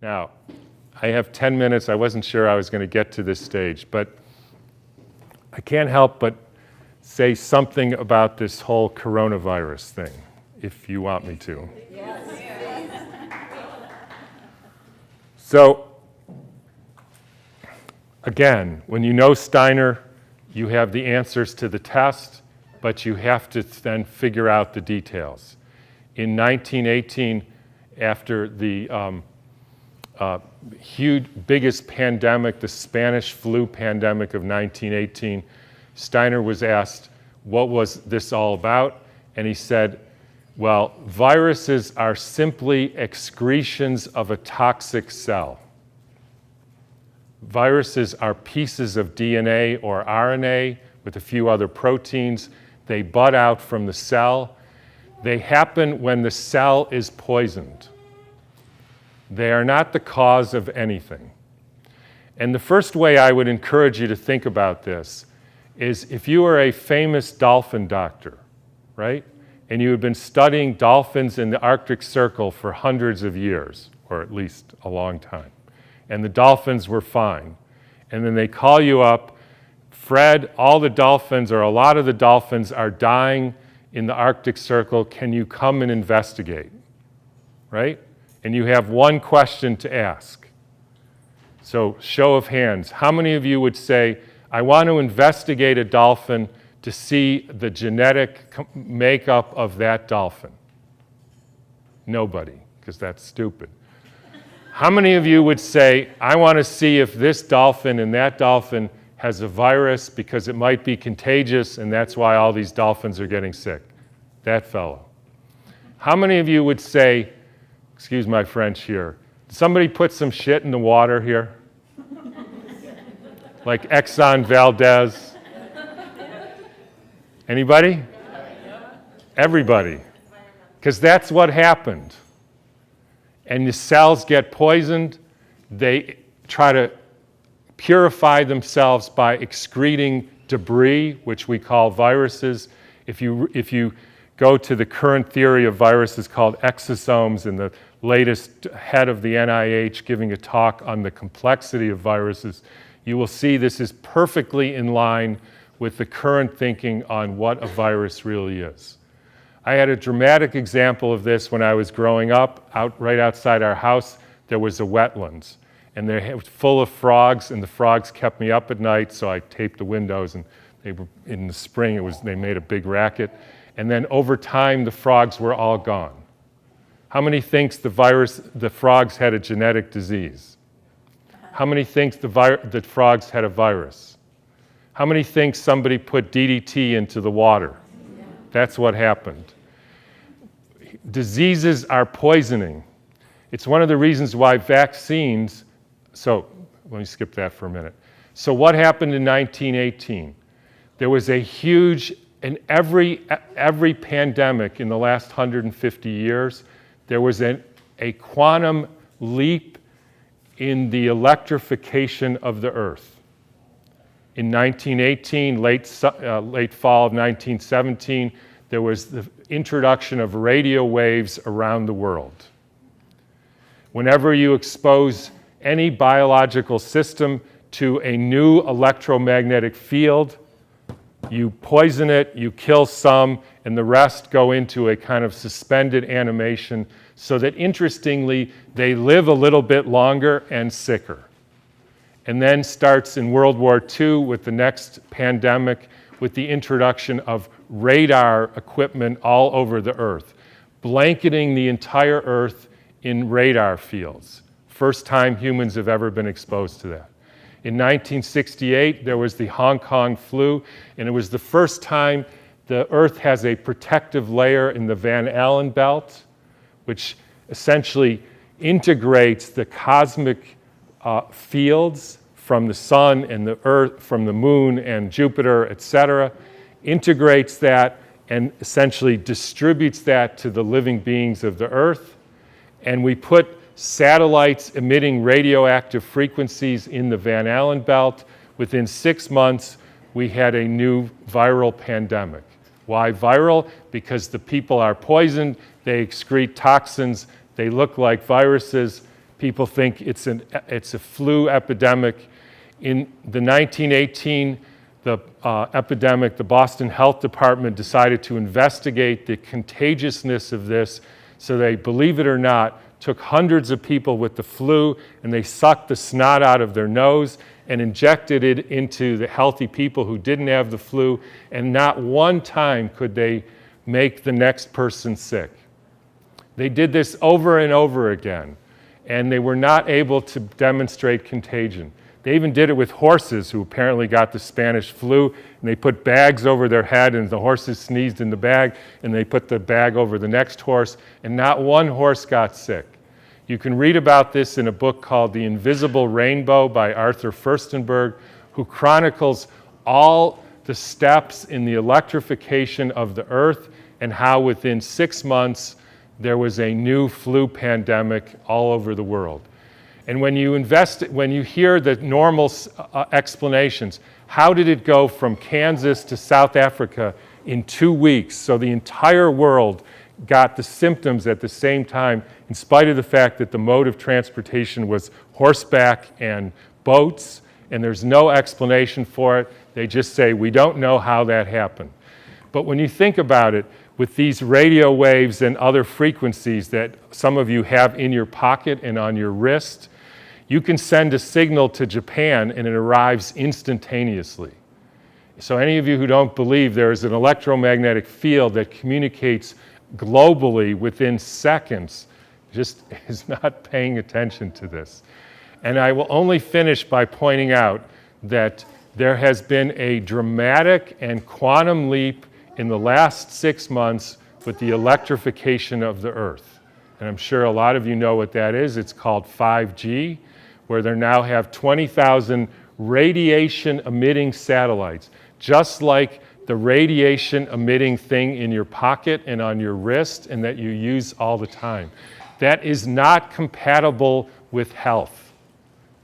Now, I have 10 minutes. I wasn't sure I was going to get to this stage, but I can't help but say something about this whole coronavirus thing, if you want me to. Yes. So, again, when you know Steiner, you have the answers to the test, but you have to then figure out the details. In 1918, after the biggest pandemic, the Spanish flu pandemic of 1918, Steiner was asked, what was this all about? And he said, well, viruses are simply excretions of a toxic cell. Viruses are pieces of DNA or RNA with a few other proteins. They bud out from the cell. They happen when the cell is poisoned. They are not the cause of anything. And the first way I would encourage you to think about this is if you are a famous dolphin doctor, right? And you had been studying dolphins in the Arctic Circle for hundreds of years, or at least a long time, and the dolphins were fine. And then they call you up, Fred, all the dolphins, or a lot of the dolphins are dying in the Arctic Circle. Can you come and investigate? Right? And you have one question to ask. So, show of hands. How many of you would say, I want to investigate a dolphin to see the genetic makeup of that dolphin? Nobody, because that's stupid. How many of you would say, I want to see if this dolphin and that dolphin has a virus because it might be contagious and that's why all these dolphins are getting sick? That fellow. How many of you would say, excuse my French here, somebody put some shit in the water here? Like Exxon Valdez? Anybody? Everybody. Because that's what happened. And the cells get poisoned. They try to purify themselves by excreting debris, which we call viruses. If you go to the current theory of viruses called exosomes, and the latest head of the NIH giving a talk on the complexity of viruses, you will see this is perfectly in line with the current thinking on what a virus really is. I had a dramatic example of this when I was growing up. Right outside our house, there was a wetlands, and it was full of frogs, and the frogs kept me up at night, so I taped the windows, and in the spring they made a big racket. And then over time, the frogs were all gone. How many thinks the frogs had a genetic disease? How many thinks the frogs had a virus? How many think somebody put DDT into the water? Yeah. That's what happened. Diseases are poisoning. It's one of the reasons why vaccines, so let me skip that for a minute. So what happened in 1918? There was a huge, in every pandemic in the last 150 years, there was a quantum leap in the electrification of the Earth. In 1918, late fall of 1917, there was the introduction of radio waves around the world. Whenever you expose any biological system to a new electromagnetic field, you poison it, you kill some, and the rest go into a kind of suspended animation so that, interestingly, they live a little bit longer and sicker. And then starts in World War II with the next pandemic with the introduction of radar equipment all over the Earth, blanketing the entire Earth in radar fields. First time humans have ever been exposed to that. In 1968, there was the Hong Kong flu, and it was the first time the Earth has a protective layer in the Van Allen belt, which essentially integrates the cosmic fields from the sun and the Earth, from the moon and Jupiter, etc., integrates that and essentially distributes that to the living beings of the Earth. And we put satellites emitting radioactive frequencies in the Van Allen belt. Within 6 months, we had a new viral pandemic. Why viral? Because the people are poisoned, they excrete toxins, they look like viruses. People think it's a flu epidemic. In the 1918 epidemic, the Boston Health Department decided to investigate the contagiousness of this. So they, believe it or not, took hundreds of people with the flu and they sucked the snot out of their nose and injected it into the healthy people who didn't have the flu, and not one time could they make the next person sick. They did this over and over again, and they were not able to demonstrate contagion. They even did it with horses who apparently got the Spanish flu, and they put bags over their head, and the horses sneezed in the bag, and they put the bag over the next horse, and not one horse got sick. You can read about this in a book called The Invisible Rainbow by Arthur Furstenberg, who chronicles all the steps in the electrification of the earth and how within 6 months there was a new flu pandemic all over the world. And when you hear the normal explanations, how did it go from Kansas to South Africa in 2 weeks? So the entire world got the symptoms at the same time, in spite of the fact that the mode of transportation was horseback and boats, and there's no explanation for it. They just say, we don't know how that happened. But when you think about it, with these radio waves and other frequencies that some of you have in your pocket and on your wrist, you can send a signal to Japan and it arrives instantaneously. So any of you who don't believe there is an electromagnetic field that communicates globally within seconds just is not paying attention to this. And I will only finish by pointing out that there has been a dramatic and quantum leap in the last 6 months with the electrification of the earth. And I'm sure a lot of you know what that is. It's called 5G, where they now have 20,000 radiation-emitting satellites, just like the radiation-emitting thing in your pocket and on your wrist and that you use all the time. That is not compatible with health.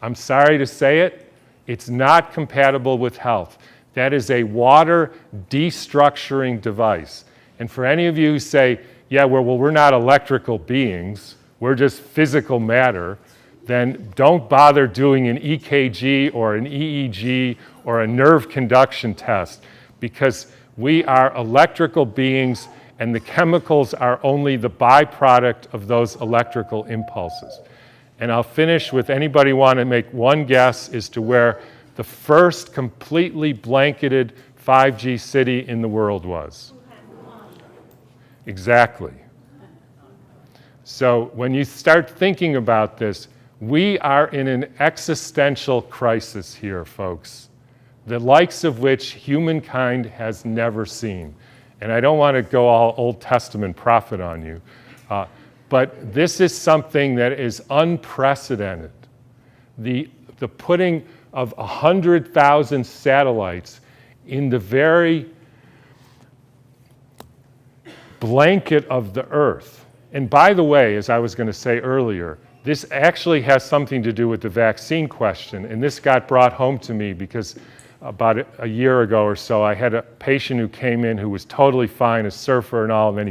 I'm sorry to say it, it's not compatible with health. That is a water destructuring device. And for any of you who say, yeah, well, we're not electrical beings, we're just physical matter, then don't bother doing an EKG or an EEG or a nerve conduction test, because we are electrical beings and the chemicals are only the byproduct of those electrical impulses. And I'll finish with, anybody want to make one guess as to where the first completely blanketed 5G city in the world was? Exactly. So when you start thinking about this, we are in an existential crisis here, folks, the likes of which humankind has never seen. And I don't want to go all Old Testament prophet on you, but this is something that is unprecedented. The putting of 100,000 satellites in the very blanket of the earth. And by the way, as I was going to say earlier, this actually has something to do with the vaccine question, and this got brought home to me because about a year ago or so, I had a patient who came in who was totally fine, a surfer and all, and then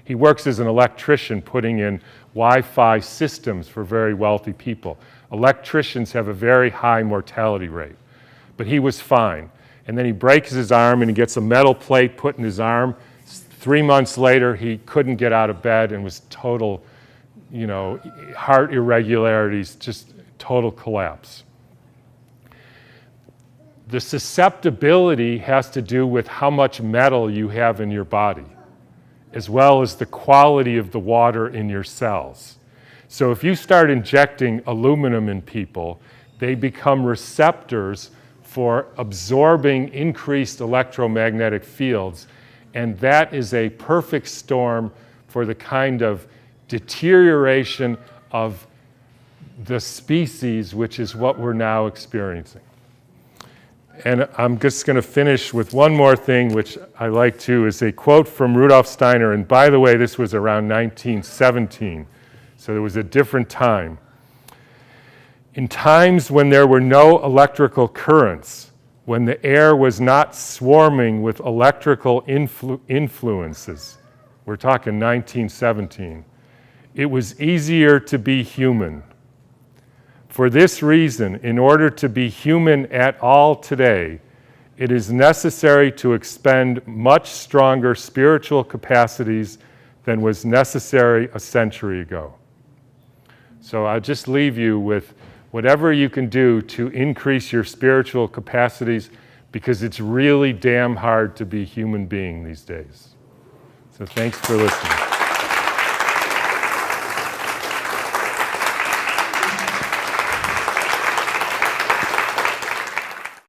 he works as an electrician putting in Wi-Fi systems for very wealthy people. Electricians have a very high mortality rate, but he was fine. And then he breaks his arm and he gets a metal plate put in his arm. 3 months later, he couldn't get out of bed and was total, heart irregularities, just total collapse. The susceptibility has to do with how much metal you have in your body, as well as the quality of the water in your cells. So if you start injecting aluminum in people, they become receptors for absorbing increased electromagnetic fields, and that is a perfect storm for the kind of deterioration of the species, which is what we're now experiencing. And I'm just going to finish with one more thing, which I like too, is a quote from Rudolf Steiner. And by the way, this was around 1917, so it was a different time. In times when there were no electrical currents, when the air was not swarming with electrical influences, we're talking 1917, it was easier to be human. For this reason, in order to be human at all today, it is necessary to expend much stronger spiritual capacities than was necessary a century ago. So I'll just leave you with whatever you can do to increase your spiritual capacities, because it's really damn hard to be a human being these days. So thanks for listening.